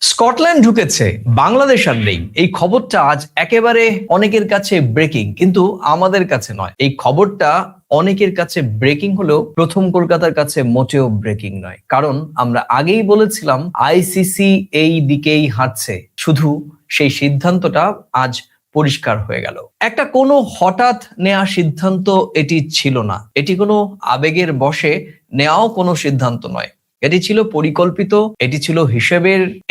Scotland ঢুকেছে, বাংলাদেশ আর নেই। এই খবরটা আজ একেবারে অনেকের কাছে ব্রেকিং, কিন্তু আমাদের কাছে নয়। এই খবরটা অনেকের কাছে ব্রেকিং হলেও প্রথম কলকাতার কাছে মোটেও ব্রেকিং নয়, কারণ আমরা আগেই বলেছিলাম আইসিসি এই দিকেই হাঁটছে। শুধু সেই সিদ্ধান্তটা আজ পরিষ্কার হয়ে গেল। একটা কোনো হঠাৎ নেওয়া সিদ্ধান্ত এটি ছিল না, এটি কোনো আবেগের বশে নেওয়াও কোনো সিদ্ধান্ত নয়। এটি ছিল পরিকল্পিত, এটি ছিল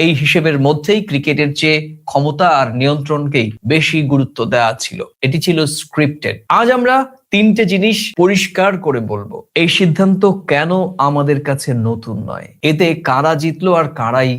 এই হিসেবের মধ্যেই ক্রিকেটের চেয়ে ক্ষমতা আর নিয়ন্ত্রণকেই বেশি গুরুত্ব দেওয়া ছিল। এটি ছিল স্ক্রিপ্টেড। আজ আমরা তিনটে জিনিস পরিষ্কার করে বলবো। এই সিদ্ধান্ত কেন আমাদের কাছে নতুন নয়, এতে কারা জিতলো আর কারাই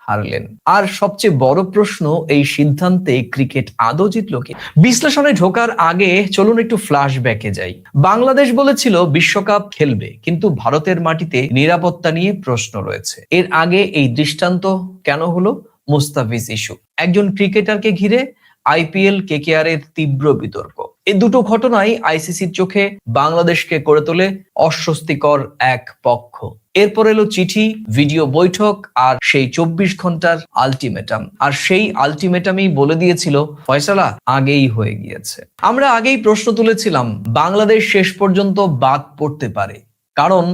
হারলেন, আর সবচেয়ে বড় প্রশ্ন, এই সিদ্ধান্তে ক্রিকেট আদৌ জিতলো কি। বিশ্লেষণে ঢোকার আগে চলুন একটু ফ্ল্যাশব্যাকে যাই। বাংলাদেশ বলেছিল বিশ্বকাপ খেলবে, কিন্তু ভারতের মাটিতে নিরাপত্তা নিয়ে প্রশ্ন রয়েছে। এর আগে এই দৃষ্টান্ত কেন হলো? মুস্তাফিজ ইস্যু, একজন ক্রিকেটারকে ঘিরে আইপিএল কেকেআর এর তীব্র বিতর্ক। এই দুটো ঘটনাই আইসিসির চোখে বাংলাদেশকে করে তোলে অস্বস্তিকর এক পক্ষ। এরপর এলো চিঠি, ভিডিও বৈঠক আর সেই 24 ঘন্টার আলটিমেটাম। আর সেই আলটিমেটামই বলে দিয়েছিল ফয়সালা আগেই হয়ে গিয়েছে। আমরা আগেই প্রশ্ন তুলেছিলাম বাংলাদেশ শেষ পর্যন্ত বাদ পড়তে পারে, কারণ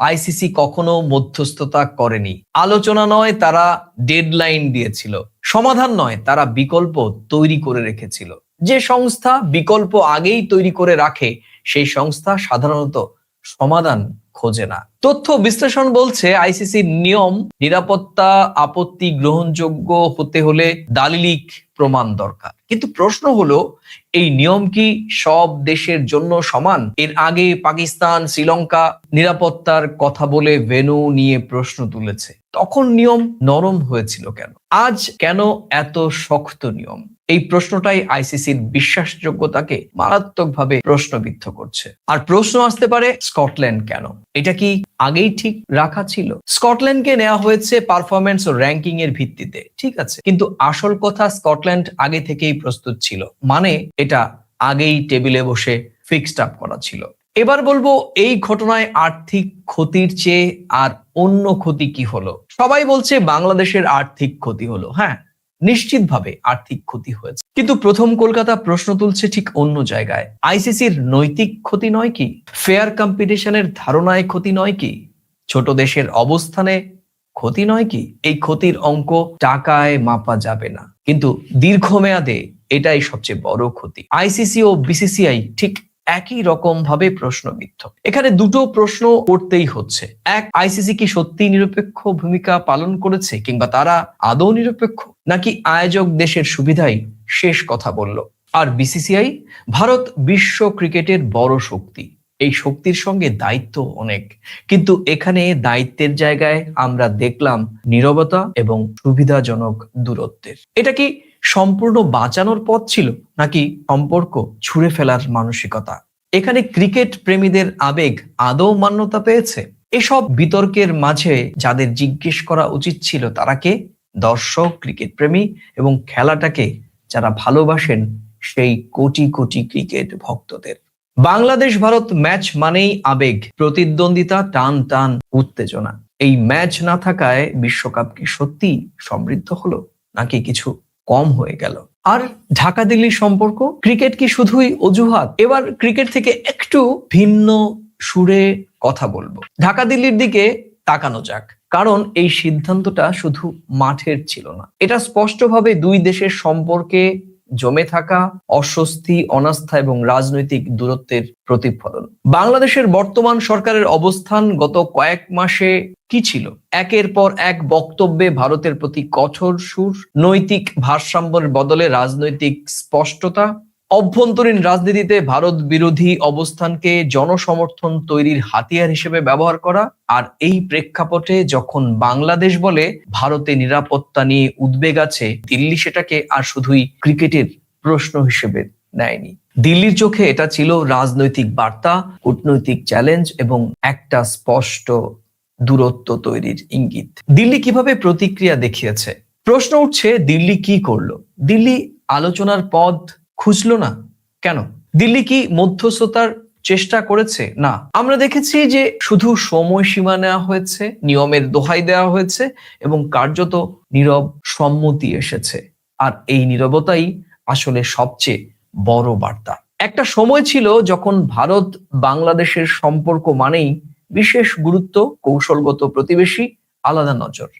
আইসিসি কখনো মধ্যস্থতা করেনি। আলোচনা নয়, তারা ডেডলাইন দিয়েছিল। সমাধান নয়, তারা বিকল্প তৈরি করে রেখেছিল। যে সংস্থা বিকল্প আগেই তৈরি করে রাখে, সেই সংস্থা সাধারণত সমাধান খোঁজে না। তথ্য বিশ্লেষণ বলছে আইসিসির নিয়ম, নিরাপত্তা আপত্তি গ্রহণযোগ্য হতে হলে দালিলিক প্রমাণ দরকার। কিন্তু প্রশ্ন হলো, এই নিয়ম কি সব দেশের জন্য সমান? এর আগে পাকিস্তান, শ্রীলঙ্কা নিরাপত্তার কথা বলে ভেন্যু নিয়ে প্রশ্ন তুলেছে। তখন নিয়ম নরম হয়েছিল কেন? আজ কেন এত শক্ত নিয়ম? এই প্রশ্নটাই আইসিসির বিশ্বাসযোগ্যতাকে মারাত্মকভাবে প্রশ্নবিদ্ধ করছে। আর প্রশ্ন আসতে পারে, স্কটল্যান্ড কেন? এটা কি আগেই ঠিক রাখা ছিল? স্কটল্যান্ডকে নেওয়া হয়েছে পারফরম্যান্স ও র্যাঙ্কিং এর ভিত্তিতে, ঠিক আছে, কিন্তু আসল কথা স্কটল্যান্ড আগে থেকেই প্রস্তুত ছিল। মানে এটা আগেই টেবিলে বসে ফিক্সড আপ করা ছিল। এবার বলবো, এই ঘটনায় আর্থিক ক্ষতির চেয়ে আর অন্য ক্ষতি কি হলো? সবাই বলছে বাংলাদেশের আর্থিক ক্ষতি হলো। হ্যাঁ, নিশ্চিতভাবে আর্থিক ক্ষতি হয়েছে, কিন্তু প্রথম কলকাতা প্রশ্ন তুলছে ঠিক অন্য জায়গায়। আইসিসির নৈতিক ক্ষতি নয় কি? ফেয়ার কম্পিটিশনের ধারণায় ক্ষতি নয় কি? ছোট দেশের অবস্থানে ক্ষতি নয় কি? এই ক্ষতির অঙ্ক টাকায় মাপা যাবে না, কিন্তু দীর্ঘমেয়াদে এটাই সবচেয়ে বড় ক্ষতি। আইসিসি ও বিসিসিআই ঠিক একই রকম ভাবে প্রশ্নবিদ্ধ। এখানে দুটো প্রশ্ন করতেই হচ্ছে। এক, আইসিসি কি সত্যি নিরপেক্ষ ভূমিকা পালন করেছে, কিংবা তারা আদৌ নিরপেক্ষ, নাকি আয়োজক দেশের সুবিধাই শেষ কথা বলল? আর বিসিসিআই, ভারত বিশ্ব ক্রিকেটের বড় শক্তি, এই শক্তির সঙ্গে দায়িত্ব অনেক, কিন্তু এখানে দায়িত্বের জায়গায় আমরা দেখলাম নীরবতা এবং সুবিধাজনক দূরত্বের। এটা কি সম্পূর্ণ বাঁচানোর পথ ছিল, নাকি সম্পর্ক ছুঁড়ে ফেলার মানসিকতা? এখানে ক্রিকেট প্রেমীদের আবেগ আদৌ মান্যতা পেয়েছে? এসব বিতর্কের মাঝে যাদের জিজ্ঞেস করা উচিত ছিল তারা কে? দর্শক, ক্রিকেট প্রেমী এবং খেলাটাকে যারা ভালোবাসেন সেই কোটি কোটি ক্রিকেট ভক্তদের। বাংলাদেশ ভারত ম্যাচ মানেই আবেগ, প্রতিদ্বন্দ্বিতা, টান টান উত্তেজনা। এই ম্যাচ না থাকায় বিশ্বকাপ কি সত্যি সমৃদ্ধ হলো, নাকি কিছু কম হয়ে গেল? আর ঢাকা দিল্লি সম্পর্ক, ক্রিকেট কি শুধুই অজুহাত? এবার ক্রিকেট থেকে একটু ভিন্ন সুরে কথা বলবো। ঢাকা দিল্লির দিকে তাকানো যাক, কারণ এই সিদ্ধান্তটা শুধু মাঠের ছিল না, এটা স্পষ্টভাবে দুই দেশের সম্পর্কে জমে থাকা অস্বস্তি, অনাস্থা এবং রাজনৈতিক দূরত্বের প্রতিফলন। বাংলাদেশের বর্তমান সরকারের অবস্থান গত কয়েক মাসে কি ছিল? একের পর এক বক্তব্যে ভারতের প্রতি কঠোর সুর, নৈতিক ভারসাম্যের বদলে রাজনৈতিক স্পষ্টতা, অভ্যন্তরীণ রাজনীতিতে ভারত বিরোধী অবস্থানকে জনসমর্থন তৈরির হাতিয়ার হিসেবে ব্যবহার করা। আর এই প্রেক্ষাপটে যখন বাংলাদেশ বলে ভারতে নিরাপত্তা নিয়ে উদ্বেগ আছে, দিল্লি সেটাকে আর শুধুই ক্রিকেটের প্রশ্ন হিসেবে নেয়নি। দিল্লির চোখে এটা ছিল রাজনৈতিক বার্তা, কূটনৈতিক চ্যালেঞ্জ এবং একটা স্পষ্ট দূরত্ব তৈরির ইঙ্গিত। দিল্লি কিভাবে প্রতিক্রিয়া দেখিয়েছে? প্রশ্ন উঠছে, দিল্লি কি করলো? দিল্লি আলোচনার পথ খুঁজলো না কেন? দিল্লি কি মধ্যস্থতার চেষ্টা করেছে? না, আমরা দেখেছি যে শুধু সময়সীমা নেওয়া হয়েছে, নিয়মের দোহাই দেওয়া হয়েছে এবং কার্যত নীরব সম্মতি এসেছে। আর এই নীরবতাই আসলে সবচেয়ে বড় বার্তা। একটা সময় ছিল যখন ভারত বাংলাদেশের সম্পর্ক মানেই বিশেষ গুরুত্ব, কৌশলগত প্রতিবেশী, আলাদা নজর।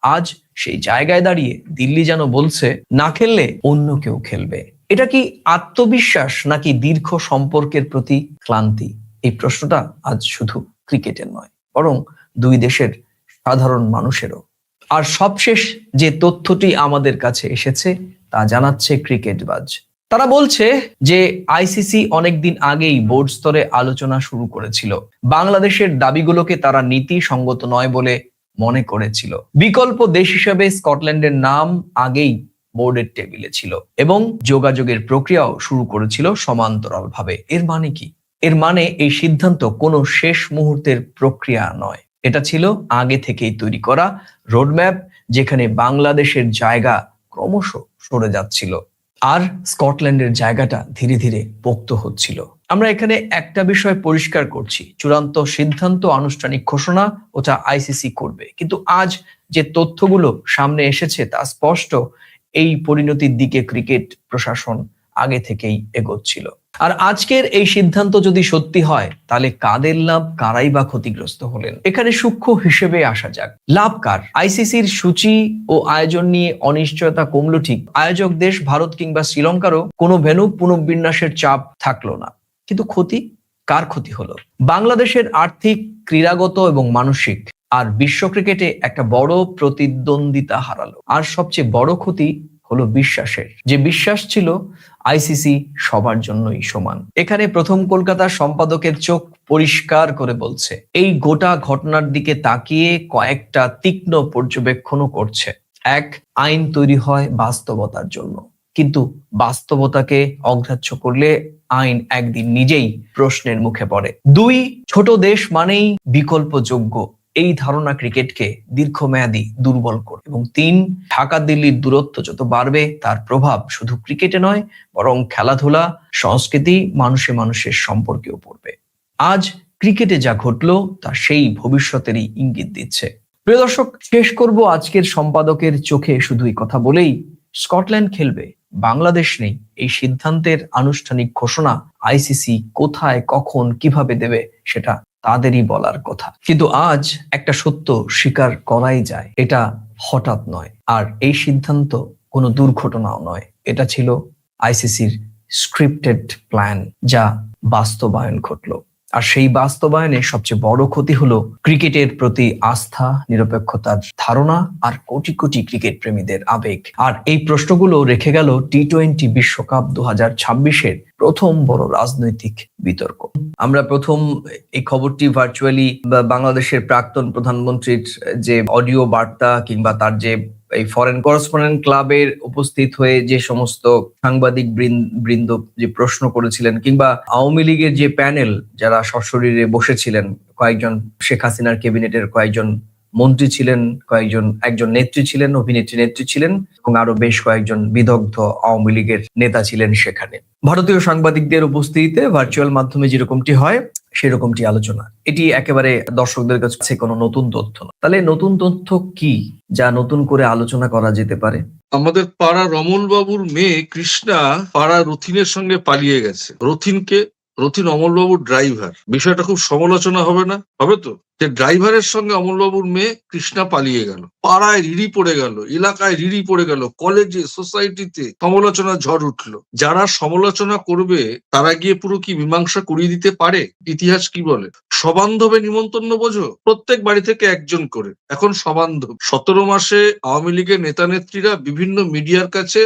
আজ সেই জায়গায় দাঁড়িয়ে দিল্লি যেন বলছে, না খেললে অন্য কেউ খেলবে। এটা কি আত্মবিশ্বাস নাকি দীর্ঘ সম্পর্কের প্রতি ক্লান্তি? এই প্রশ্নটা আজ শুধু ক্রিকেটের নয়, বরং দুই দেশের সাধারণ মানুষেরও। আর সবশেষ যে তথ্যটি আমাদের কাছে এসেছে তা জানাচ্ছে ক্রিকেটবাজ। তারা বলছে যে আইসিসি অনেকদিন আগেই বোর্ড স্তরে আলোচনা শুরু করেছিল। বাংলাদেশের দাবিগুলোকে তারা নীতি সঙ্গত নয় বলে মনে করেছিল। বিকল্প দেশ হিসেবে স্কটল্যান্ডের নাম আগেই বোর্ডের টেবিলে ছিল এবং যোগাযোগের প্রক্রিয়াও শুরু করেছিল সমান্তরালভাবে। এর মানে কি? এর মানে এই সিদ্ধান্ত কোনো শেষ মুহূর্তের প্রক্রিয়া নয়, এটা ছিল আগে থেকেই তৈরি করা রোডম্যাপ, যেখানে বাংলাদেশের জায়গা ক্রমশ সরে যাচ্ছিল আর স্কটল্যান্ডের জায়গাটা ধীরে ধীরে পোক্ত হচ্ছিল। আমরা এখানে একটা বিষয় পরিষ্কার করছি, চূড়ান্ত সিদ্ধান্ত, আনুষ্ঠানিক ঘোষণা ওটা আইসিসি করবে, কিন্তু আজ যে তথ্যগুলো সামনে এসেছে তা স্পষ্ট, এই পরিণতির দিকে ক্রিকেট প্রশাসন আগে থেকেই এগোচ্ছিল। আর আজকের এই সিদ্ধান্ত যদি সত্যি হয়, তাহলে কাদের লাভ, কারাই বা ক্ষতিগ্রস্ত হলেন? এখানে সূক্ষ্ম হিসেবে আসা যাক। লাভ কার? আইসিসির সূচি ও আয়োজন নিয়ে অনিশ্চয়তা কমলো ঠিক, আয়োজক দেশ ভারত কিংবা শ্রীলঙ্কারও কোনো ভেন্যু পুনর্বিন্যাসের চাপ থাকলো না, কিন্তু ক্ষতি কার? ক্ষতি হলো বাংলাদেশের আর্থিক, ক্রীড়াগত এবং মানসিক। আর বিশ্ব ক্রিকেটে একটা বড় প্রতিদ্বন্দ্বিতা হারালো। আর সবচেয়ে বড় ক্ষতি হলো বিশ্বাসের। যে বিশ্বাস ছিল আইসিসি সবার জন্যই সমান। এখানে প্রথম কলকাতার সম্পাদকের চোখ পরিষ্কার করে বলছে, এই গোটা ঘটনার দিকে তাকিয়ে কয়েকটা তীক্ষ্ণ পর্যবেক্ষণও করছে। এক, আইন তৈরি হয় বাস্তবতার জন্য, কিন্তু বাস্তবতাকে অগ্রাহ্য করলে আইন একদিন নিজেই প্রশ্নের মুখে পড়ে। দুই, ছোট দেশ মানেই বিকল্পযোগ্য, এই ধারণা ক্রিকেটকে দীর্ঘমেয়াদী দুর্বল করে। এবং তিন, ঢাকা দিল্লির দূরত্ব যত বাড়বে তার প্রভাব শুধু ক্রিকেটে নয়, বরং খেলাধুলা, সংস্কৃতি, মানুষে মানুষের সম্পর্কেও পড়বে। আজ ক্রিকেটে যা ঘটলো তা সেই ভবিষ্যতেরই ইঙ্গিত দিচ্ছে। প্রিয় দর্শক, শেষ করব আজকের সম্পাদকের চোখে শুধুই কথা বলেই, স্কটল্যান্ড খেলবে, বাংলাদেশ নেই। এই সিদ্ধান্তের আনুষ্ঠানিক ঘোষণা আইসিসি কোথায়, কখন, কিভাবে দেবে সেটা তাদেরই বলার কথা। কিন্তু আজ একটা সত্য স্বীকার করাই যায়, এটা হঠাৎ নয়, আর এই সিদ্ধান্ত কোনো দুর্ঘটনাও নয়। এটা ছিল আইসিসির স্ক্রিপ্টেড প্ল্যান, যা বাস্তবায়ন ঘটলো। আর সেই বাস্তবায়নে সবচেয়ে বড় ক্ষতি হলো ক্রিকেটের প্রতি আস্থা, নিরপেক্ষতার ধারণা আর কোটি কোটি ক্রিকেট প্রেমীদের আবেগ। আর এই প্রশ্নগুলো রেখে গেল টি-20 বিশ্বকাপ 2026-এর প্রথম বড় রাজনৈতিক বিতর্ক। আমরা প্রথম এই খবরটি ভার্চুয়ালি বাংলাদেশের প্রাক্তন প্রধানমন্ত্রীর যে অডিও বার্তা কিংবা তার যে এই ফরেন করেসপন্ডেন্ট ক্লাবের উপস্থিত হয়ে যে সমস্ত সাংবাদিক বৃন্দ যে প্রশ্ন করেছিলেন, কিংবা আওয়ামী লীগের যে প্যানেল যারা সশরীরে বসেছিলেন, কয়েকজন শেখ হাসিনার ক্যাবিনেটের কয়েকজন মন্ত্রী ছিলেন, একজন নেত্রী ছিলেন, অভিনেত্রী নেত্রী ছিলেন এবং আরো বেশ কয়েকজন বিদগ্ধ আওয়ামী লীগের নেতা ছিলেন সেখানে। ভারতীয় সাংবাদিকদের উপস্থিতিতে ভার্চুয়াল মাধ্যমে যেরকমটি হয় সেরকমটি আলোচনা। এটি একেবারে দর্শকদের কাছে কোনো নতুন তথ্য না। তাহলে নতুন তথ্য কি যা নতুন করে আলোচনা করা যেতে পারে? আমাদের পাড়া রমন বাবুর মেয়ে কৃষ্ণা পাড়া রথিনের সঙ্গে পালিয়ে গেছে। রথিন অমলবাবুর ড্রাইভার। বিষয়টা খুব সমালোচনা হবে না? হবে তো। যে ড্রাইভারের সঙ্গে অমলবাবুর মেয়ে কৃষ্ণা পালিয়ে গেল, পাড়ায় রিড়ি পড়ে গেল, এলাকায় রিড়ি পড়ে গেল, কলেজে, সোসাইটিতে সমালোচনা ঝড় উঠলো। যারা সমালোচনা করবে তারা গিয়ে পুরো কি মীমাংসা করিয়ে দিতে পারে? ইতিহাস কি বলে? সবান্ধবে নিমন্ত্রণ বোঝো, প্রত্যেক বাড়ি থেকে একজন করে। এখন সবান্ধব 17 মাসে আওয়ামী লীগের নেতা নেত্রীরা বিভিন্ন মিডিয়ার কাছে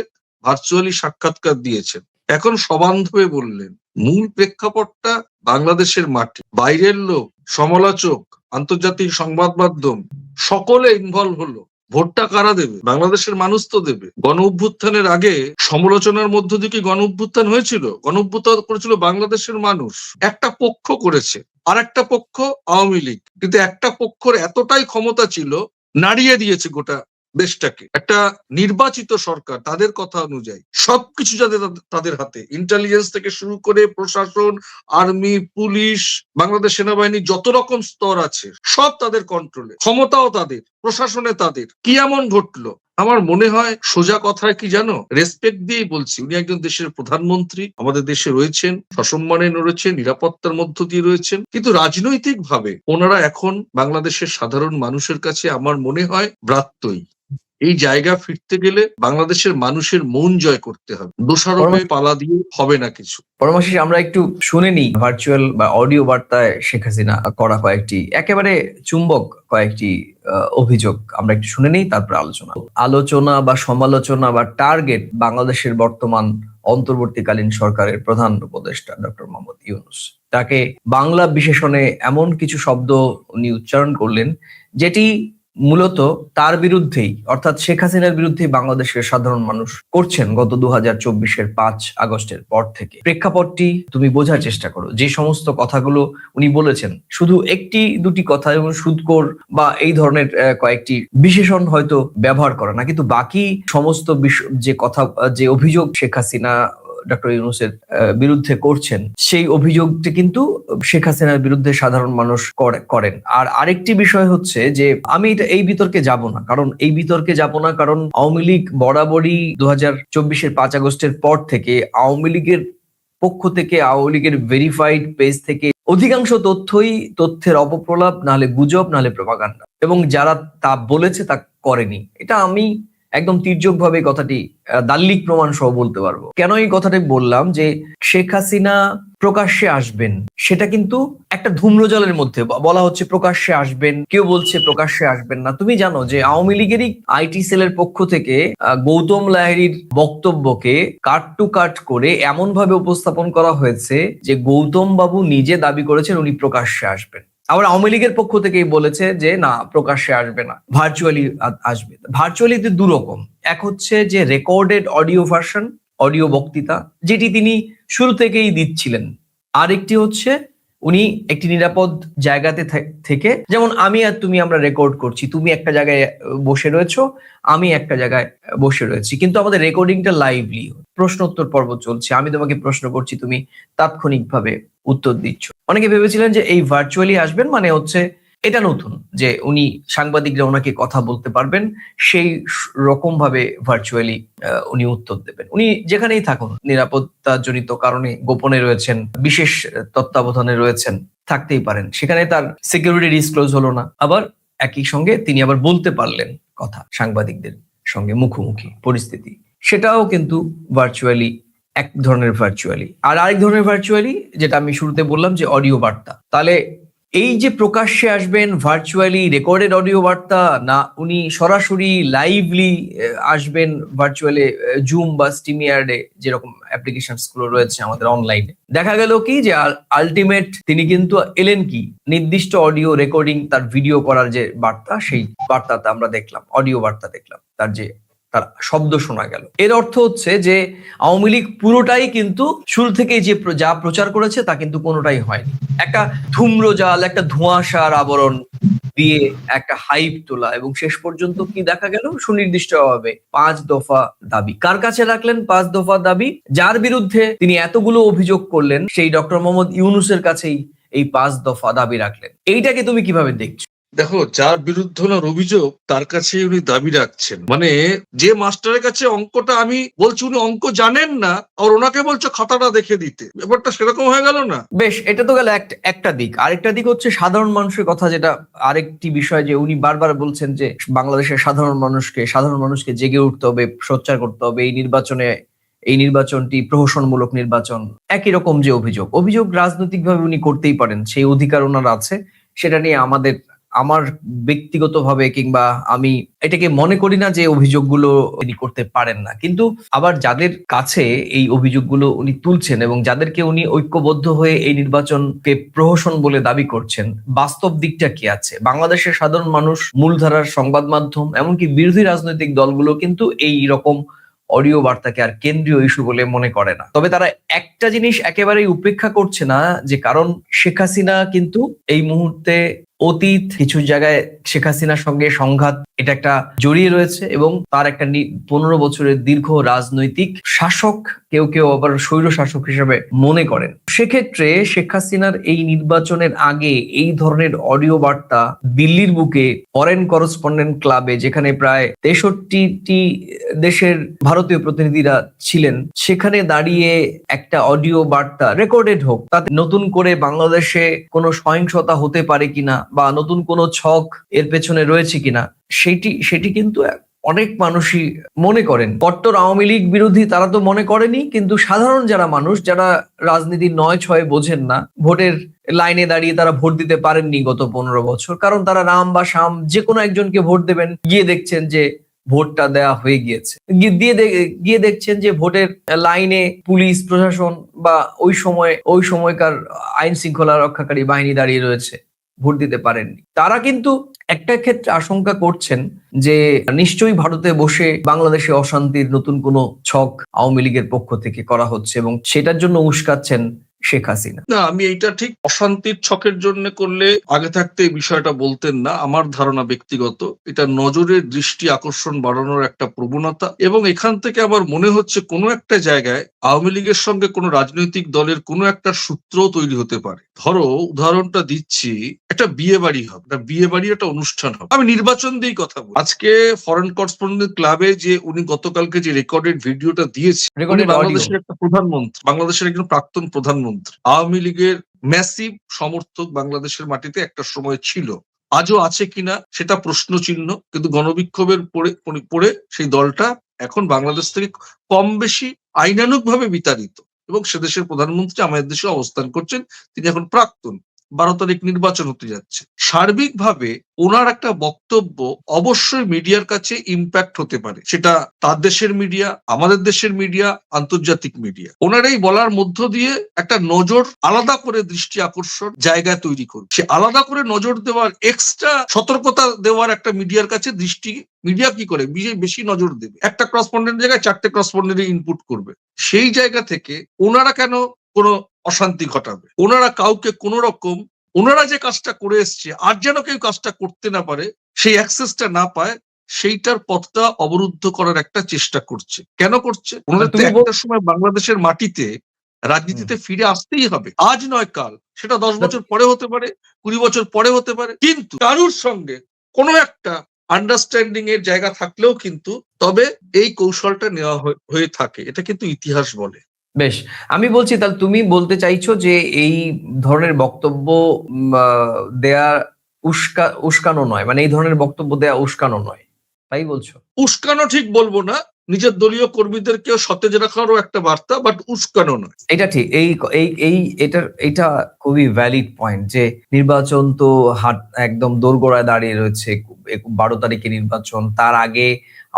ভার্চুয়ালি সাক্ষাৎকার দিয়েছেন। এখন সবান্ধবে বললেন। মূল প্রেক্ষাপটটা বাংলাদেশের মাটি, বাইরের লোক, সমালোচক, আন্তর্জাতিক সংবাদ মাধ্যম সকলে ইনভলভ হলো। ভোটটা কারা দেবে? বাংলাদেশের মানুষ তো দেবে। গণ অভ্যুত্থানের আগে সমালোচনার মধ্য দিয়ে কি গণ অভ্যুত্থান হয়েছিল? গণ অভ্যুত্থান করেছিল বাংলাদেশের মানুষ। একটা পক্ষ করেছে, আর একটা পক্ষ আওয়ামী লীগ। কিন্তু একটা পক্ষের এতটাই ক্ষমতা ছিল, নাড়িয়ে দিয়েছে গোটা দেশটাকে। একটা নির্বাচিত সরকার, তাদের কথা অনুযায়ী সবকিছু যাতে তাদের হাতে, ইন্টেলিজেন্স থেকে শুরু করে প্রশাসন, আর্মি, পুলিশ, বাংলাদেশ সেনাবাহিনী, যত রকম স্তর আছে সব তাদের কন্ট্রোলে, ক্ষমতাও তাদের, প্রশাসনে তাদের। কি এমন ঘটলো? আমার মনে হয় সোজা কথায় কি জানো, রেসপেক্ট দিয়েই বলছি, উনি একজন দেশের প্রধানমন্ত্রী, আমাদের দেশে রয়েছেন, সসম্মানে রয়েছেন, নিরাপত্তার মধ্য দিয়ে রয়েছেন, কিন্তু রাজনৈতিক ভাবে ওনারা এখন বাংলাদেশের সাধারণ মানুষের কাছে আমার মনে হয় ব্রাত্যই। এই জায়গা ফিরতে গেলে বাংলাদেশের মানুষের মন জয় করতে হবে, দোষারোপে পালা দিয়ে হবে না কিছু। পরমাশিস, আমরা একটু শুনে নিই ভার্চুয়াল বা অডিও বার্তায় শেখ হাসিনা করা কয়েকটি একেবারে চুম্বক কয়েকটি অভিযোগ আমরা একটু শুনে নিই, তারপর আলোচনা বা সমালোচনা বা টার্গেট বাংলাদেশের বর্তমান অন্তর্বর্তীকালীন সরকারের প্রধান উপদেষ্টা ডক্টর মোহাম্মদ ইউনূস। তাকে বাংলা বিশেষণে এমন কিছু শব্দ উনি উচ্চারণ করলেন যেটি মূলত তার বিরুদ্ধেই, অর্থাৎ শেখ হাসিনার বিরুদ্ধেই বাংলাদেশের সাধারণ মানুষ করছেন গত 2024-এর 5 আগস্টের পর থেকে। প্রেক্ষাপটটি তুমি বোঝার চেষ্টা করো। যে সমস্ত কথাগুলো উনি বলেছেন, শুধু একটি দুটি কথা এবং সুদকর বা এই ধরনের কয়েকটি বিশেষণ হয়তো ব্যবহার করে না, কিন্তু বাকি সমস্ত যে কথা, যে অভিযোগ শেখ হাসিনা ডক্টর ইউনূসের বিরুদ্ধে করছেন, সেই অভিযোগটি কিন্তু শেখ হাসিনার বিরুদ্ধে সাধারণ মানুষ করেন। আর আরেকটি বিষয় হচ্ছে যে আমি এই বিতর্কে যাব না, কারণ আওয়ামী লীগ বরাবরই 2024-এর 5 আগস্টের পর থেকে আওয়ামী লীগের পক্ষ থেকে, আওয়ামী লীগের ভেরিফাইড পেজ থেকে অধিকাংশ তথ্যের অপপ্রলাপ, নাহলে গুজব, নাহলে প্রপাগান্ডা, এবং যারা তা বলেছে তা করেনি। এটা আমি একদম তির্যকভাবে কথাটি দাল্লিক প্রমাণ সহ বলতে পারবো। কেন এই কথাটি বললাম যে শেখ হাসিনা প্রকাশ্যে আসবেন, সেটা কিন্তু একটা ধূম্রজালের মধ্যে বলা হচ্ছে প্রকাশ্যে আসবেন, কেউ বলছে প্রকাশ্যে আসবেন না। তুমি জানো যে আওয়ামী লীগেরই আইটি সেলের পক্ষ থেকে গৌতম লাহিড়ীর বক্তব্যকে কাট টু কাট করে এমন ভাবে উপস্থাপন করা হয়েছে যে গৌতম বাবু নিজে দাবি করেছেন উনি প্রকাশ্যে আসবেন। আবার আওয়ামী লীগের পক্ষ থেকেই বলেছে যে না, প্রকাশ্যে আসবে না, ভার্চুয়ালি আসবে। ভার্চুয়ালি দুরকম, এক হচ্ছে যে রেকর্ডেড অডিও ভার্সন, অডিও বক্তৃতা, যেটি তিনি শুরু থেকেই দিচ্ছিলেন। আরেকটি হচ্ছে উনি একটি নিরাপদ জায়গাতে থেকে, যেমন আমি আর তুমি আমরা রেকর্ড করছি, তুমি একটা জায়গায় বসে রয়েছো, আমি একটা জায়গায় বসে রয়েছি, কিন্তু আমাদের রেকর্ডিংটা লাইভলি, প্রশ্ন উত্তর পর্ব চলছে, আমি তোমাকে প্রশ্ন করছি, তুমি তাৎক্ষণিকভাবে উত্তর দিচ্ছ। অনেকে ভেবেছিলেন যে এই ভার্চুয়ালি আসবেন মানে হচ্ছে এটা নতুন, যে উনি সাংবাদিকরা ওনাকে কথা বলতে পারবেন, সেই রকম ভাবে ভার্চুয়ালি উনি উত্তর দেবেন। উনি যেখানেই থাকুন, নিরাপত্তা জনিত কারণে গোপনে রয়েছেন, বিশেষ তত্ত্বাবধানে রয়েছেন, থাকতেই পারেন, সেখানে তার সিকিউরিটি ডিসক্লোজ হলো না। আবার একই সঙ্গে তিনি আবার বলতে পারলেন কথা সাংবাদিকদের সঙ্গে, মুখোমুখি পরিস্থিতি, সেটাও কিন্তু ভার্চুয়ালি, এক ধরনের ভার্চুয়ালি। আর আরেক ধরনের ভার্চুয়ালি যেটা আমি শুরুতে বললাম যে অডিও বার্তা। তাহলে এই যে প্রকাশ্যে আসবেন ভার্চুয়ালি রেকর্ডেড অডিও বার্তা, না উনি সরাসরি লাইভলি আসবেন ভার্চুয়ালি, জুম বা স্টিমিয়ার্ডে যেরকম অ্যাপ্লিকেশনস গুলো রয়েছে আমাদের অনলাইনে। দেখা গেল কি যে আলটিমেট তিনি কিন্তু এলেন কি, নির্দিষ্ট অডিও রেকর্ডিং, তার ভিডিও করার যে বার্তা, সেই বার্তাতে আমরা দেখলাম, অডিও বার্তা দেখলাম, তার শব্দ শোনা গেল। এর অর্থ হচ্ছে যে আওয়ামী লীগ পুরোটাই কিন্তু শুরু থেকে যে যা প্রচার করেছে তা কিন্তু কোনোটাই হয়নি। একটা ধূম্রজাল, একটা ধোঁয়াশার আবরণ দিয়ে একটা হাইপ তোলা, এবং শেষ পর্যন্ত কি দেখা গেল, সুনির্দিষ্টভাবে 5 দফা দাবি। কার কাছে রাখলেন 5 দফা দাবি? যার বিরুদ্ধে তিনি এতগুলো অভিযোগ করলেন, সেই ডক্টর মোহাম্মদ ইউনূসের কাছেই এই 5 দফা দাবি রাখলেন। এইটাকে তুমি কিভাবে দেখছো? দেখো, যার বিরুদ্ধে ওনার অভিযোগ তার কাছে উনি দাবি রাখছেন, মানে যে মাস্টারের কাছে অঙ্কটা আমি বলছি উনি অঙ্ক জানেন না, আর ওনাকে বলছো খাতাটা দেখে দিতে, ব্যাপারটা সেরকম হয়ে গেল না? বেশ, এটা তো গেল একটা দিক। আরেকটা দিক হচ্ছে সাধারণ মানুষের কথা, যেটা আরেকটি বিষয়, যে উনি বারবার বলছেন যে বাংলাদেশের সাধারণ মানুষকে জেগে উঠতে হবে, সোচ্চার করতে হবে, এই নির্বাচনটি প্রহসনমূলক নির্বাচন। একই রকম যে অভিযোগ রাজনৈতিকভাবে উনি করতেই পারেন, সেই অধিকার ওনার আছে। সেটা নিয়ে আমার ব্যক্তিগতভাবে কিংবা আমি এটাকে মনে করি না যে অভিযোগগুলো উনি করতে পারেন না, কিন্তু আবার যাদের কাছে এই অভিযোগগুলো উনি তুলছেন এবং যাদেরকে উনি ঐক্যবদ্ধ হয়ে এই নির্বাচনকে প্রহসন বলে দাবি করছেন, বাস্তব দিকটা কি আছে? বাংলাদেশের সাধারণ মানুষ, মূলধারার সংবাদ মাধ্যম, এমনকি বিরোধী রাজনৈতিক দলগুলো কিন্তু এই রকম অডিও বার্তাকে আর কেন্দ্রীয় ইস্যু বলে মনে করে না। তবে তারা একটা জিনিস একেবারেই উপেক্ষা করছে না, যে কারণ শেখ হাসিনা কিন্তু এই মুহূর্তে অতীত, কিছু জায়গায় শেখ হাসিনার সঙ্গে সংঘাত এটা একটা জড়িয়ে রয়েছে, এবং তার একটা 15 বছরের দীর্ঘ রাজনৈতিক শাসক কেউ কেউ আবার স্বৈর শাসক হিসেবে মনে করেন। সেক্ষেত্রে শেখ হাসিনার এই নির্বাচনের আগে এই ধরনের অডিও বার্তা দিল্লির বুকে ফরেন করেসপন্ডেন্ট ক্লাবে, যেখানে প্রায় 63টি দেশের ভারতীয় প্রতিনিধিরা ছিলেন, সেখানে দাঁড়িয়ে একটা অডিও বার্তা রেকর্ডেড হোক, তাতে নতুন করে বাংলাদেশে কোনো সহিংসতা হতে পারে কিনা বা নতুন কোনো ছক এর পেছনে রয়েছে কিনা, সেটি কিন্তু অনেক মানুষই মনে করেন। কট্টর আওয়ামী লীগ বিরোধী তারা তো মনে করেনি, কিন্তু সাধারণ যারা মানুষ, যারা রাজনীতির 9-6 বোঝেন না, ভোটের লাইনে দাঁড়িয়ে তারা ভোট দিতে পারেননি গত 15 বছর, কারণ তারা রাম বা শাম যে কোনো একজনকে ভোট দেবেন, গিয়ে দেখছেন যে ভোটটা দেয়া হয়ে গিয়েছে, গিয়ে দেখছেন যে ভোটের লাইনে পুলিশ প্রশাসন বা ওই সময়কার আইন শৃঙ্খলা রক্ষাকারী বাহিনী দাঁড়িয়ে রয়েছে, ভোট দিতে পারেননি। তারা কিন্তু একটা ক্ষেত্রে আশঙ্কা করছেন যে নিশ্চয়ই ভারতে বসে বাংলাদেশে অশান্তির নতুন কোনো ছক আওয়ামী লীগের পক্ষ থেকে করা হচ্ছে, এবং সেটার জন্য উস্কাচ্ছেন শেখ হাসিনা। না, আমি এইটা ঠিক অশান্তির ছকের জন্য করলে আগে থাকতে এই বিষয়টা বলতেন না। আমার ধারণা ব্যক্তিগত, এটা নজরের দৃষ্টি আকর্ষণ বাড়ানোর একটা প্রবণতা, এবং এখান থেকে আমার মনে হচ্ছে কোনো একটা জায়গায় আওয়ামী লীগের সঙ্গে কোনো রাজনৈতিক দলের কোনো একটা সূত্র তৈরি হতে পারে। ধরো, উদাহরণটা দিচ্ছি, একটা বিয়ে বাড়ি হবে, একটা বিয়ে বাড়ি একটা অনুষ্ঠান হবে, আমি নির্বাচন দিয়েই কথা বলি। আজকে ফরেন করেসপন্ডেন্ট ক্লাবে যে উনি গতকালকে যে রেকর্ডেড ভিডিওটা দিয়েছে, উনি বাংলাদেশের একটা প্রধানমন্ত্রী, বাংলাদেশের একজন প্রাক্তন প্রধানমন্ত্রী, আওয়ামী লীগের ম্যাসিভ সমর্থক বাংলাদেশের মাটিতে একটা সময় ছিল, আজও আছে কিনা সেটা প্রশ্ন চিহ্ন। কিন্তু গণবিক্ষোভের পরে সেই দলটা এখন বাংলাদেশ থেকে কম বেশি আইনানুগ ভাবে বিতাড়িত, এবং সে দেশের প্রধানমন্ত্রী আমাদের দেশে অবস্থান করছেন, তিনি এখন প্রাক্তন। 12 তারিখ নির্বাচন হতে যাচ্ছে। সার্বিকভাবে ওনার একটা বক্তব্য অবশ্যই মিডিয়ার কাছে ইম্প্যাক্ট হতে পারে, সেটা তার দেশের মিডিয়া, আমাদের দেশের মিডিয়া, আন্তর্জাতিক মিডিয়া। ওনার এই বলার মধ্য দিয়ে একটা নজর, আলাদা করে দৃষ্টি আকর্ষণ জায়গা তৈরি করবে। সে আলাদা করে নজর দেওয়ার, এক্সট্রা সতর্কতা দেওয়ার একটা মিডিয়ার কাছে দৃষ্টি, মিডিয়া কি করে বেশি নজর দেবে, একটা করসপন্ডেন্ট জায়গায় 4টে করসপন্ডেন্ট ইনপুট করবে। সেই জায়গা থেকে ওনারা কেন কোনো অশান্তি ঘটাবে? ওনারা কাউকে কোন রকম, ওনারা যে কাজটা করে এসছে আর যেন কেউ কাজটা করতে না পারে, সেই অ্যাক্সেসটা না পায়, সেইটার পথটা অবরুদ্ধ করার একটা চেষ্টা করছে। কেন করছে? ওনাদের তো একটা সময় বাংলাদেশের মাটিতে রাজনীতিতে ফিরে আসতেই হবে, আজ নয় কাল। সেটা 10 বছর পরে হতে পারে, 20 বছর পরে হতে পারে, কিন্তু কারুর সঙ্গে কোনো একটা আন্ডারস্ট্যান্ডিং এর জায়গা থাকলেও কিন্তু তবে এই কৌশলটা নেওয়া হয়ে থাকে, এটা কিন্তু ইতিহাস বলে। বেশ, আমি বলছি, তাহলে তুমি বলতে চাইছো যে এই ধরনের বক্তব্য দেয়া উস্কানো নয়, মানে এই ধরনের বক্তব্য দেয়া উস্কানো নয়, তাই বলছো? উস্কানো ঠিক বলবো না, নিজের দলীয় কর্মীদেরকেও সতেজ রাখারও একটা বার্তা, বাট উস্কানো নয়। এটা ঠিক, এটা খুবই ভ্যালিড পয়েন্ট যে নির্বাচন তো একদম দোরগোড়ায় দাঁড়িয়ে রয়েছে। 12 তারিখে নির্বাচন, তার আগে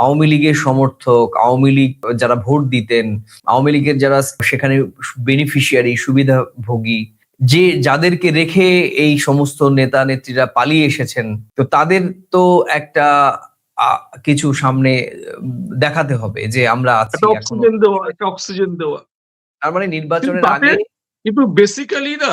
আওয়ামী লীগের সমর্থক, আওয়ামী লীগ যারা ভোট দিতেন, আওয়ামী লীগের যারা সেখানে বেনিফিশিয়ারি, সুবিধাভোগী, যাদেরকে রেখে এই সমস্ত নেতা নেত্রীরা পালিয়ে এসেছেন, তো তাদের তো একটা কিছু সামনে দেখাতে হবে যে আমরা আছি, অক্সিজেন দেওয়া, একটা অক্সিজেন দেওয়া। তার মানে নির্বাচনের আগে কিন্তু বেসিক্যালি না,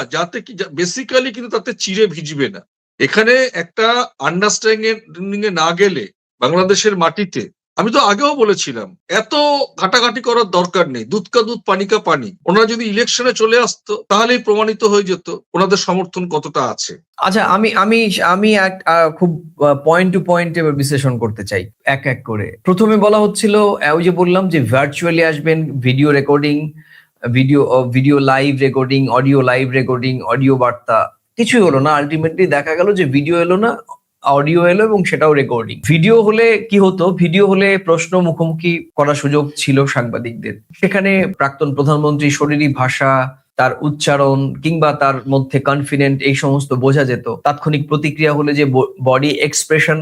বেসিক্যালি কিন্তু তাতে চিড়ে ভিজবে না। এখানে একটা আন্ডারস্ট্যান্ডিং এ না গেলে বাংলাদেশের মাটিতে, আমি তো আগেও বলেছিলাম, এত ঘাটাঘাটি করার দরকার নেই, দুধ কা দুধ পানি কা পানি। ওনারা যদি ইলেকশনে চলে আসতো তাহলেই প্রমাণিত হয়ে যেত ওনাদের সমর্থন কতটা আছে। আচ্ছা, আমি আমি আমি খুব পয়েন্ট টু পয়েন্ট এবার বিশ্লেষণ করতে চাই এক এক করে। প্রথমে বলা হচ্ছিল, ওই যে বললাম যে ভার্চুয়ালি আসবেন, video recording, video live recording, audio live recording, audio বার্তা, কিছুই হলো না। আলটিমেটলি দেখা গেল যে ভিডিও এলো না, অডিও এলো, এবং সেটাও রেকর্ডিং। ভিডিও হলে কি হতো? ভিডিও হলে প্রশ্ন মুখোমুখি করার সুযোগ ছিল সাংবাদিকদের। সেখানে প্রাক্তন প্রধানমন্ত্রী শরীরী ভাষা, তার উচ্চারণ কিংবা তার মধ্যে কনফিডেন্ট, এই সমস্ত বোঝা যেত। তাৎক্ষণিক প্রতিক্রিয়া হলে যে বডি এক্সপ্রেশন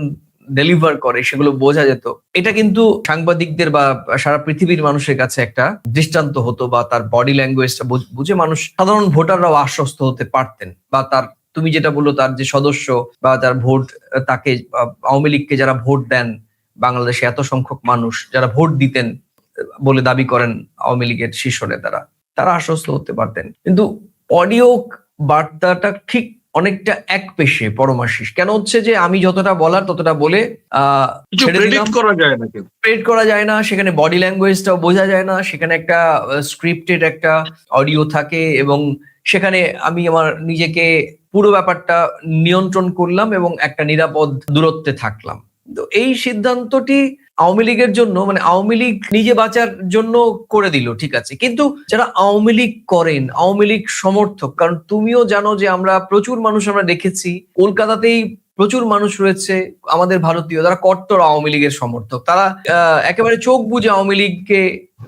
ডেলিভার করে, সেগুলো বোঝা যেত। এটা কিন্তু সাংবাদিকদের বা সারা পৃথিবীর মানুষের কাছে একটা দৃষ্টান্ত হতো, বা তার বডি ল্যাঙ্গুয়েজটা বুঝে মানুষ, সাধারণ ভোটাররাও আশ্বস্ত হতে পারতেন। বা তার, তুমি যেটা বললো, তার যে সদস্য বা তার ভোট, তাকে আওয়ামী লীগকে যারা ভোট দেন, বাংলাদেশে এত সংখ্যক মানুষ যারা ভোট দিতেন বলে দাবি করেন আওয়ামী লীগের শীর্ষ নেতারা, তারা আশ্বস্ত হতে পারতেন। কিন্তু অডিও বার্তাটা ঠিক অনেকটা একপেশে পরমাশিস। কেন হচ্ছে যে আমি যতটা বলার ততটা বলে কিছু ছেড়ে দিলাম। প্রেডিক্ট করা যায় না কিন্তু। প্রেড করা যায় না, সেখানে বডি ল্যাঙ্গুয়েজটাও বোঝা যায় না, সেখানে একটা স্ক্রিপ্টেড একটা অডিও থাকে এবং সেখানে আমি আমার নিজেকে পুরো ব্যাপারটা নিয়ন্ত্রণ করলাম এবং একটা নিরাপদ দূরত্বে থাকলাম। তো এই সিদ্ধান্তটি আওয়ামী লীগের জন্য, মানে আওয়ামী লীগ নিজে বাঁচার জন্য করে দিল, ঠিক আছে, কিন্তু যারা আওয়ামী লীগ করেন, আওয়ামী লীগ সমর্থক, কারণ তুমিও জানো যে আমরা প্রচুর মানুষ আমরা দেখেছি কলকাতাতেই প্রচুর মানুষ রয়েছে আমাদের ভারতীয়, তারা কট্টর আওয়ামী লীগের সমর্থক, তারা একেবারে চোখ বুজে আওয়ামী লীগকে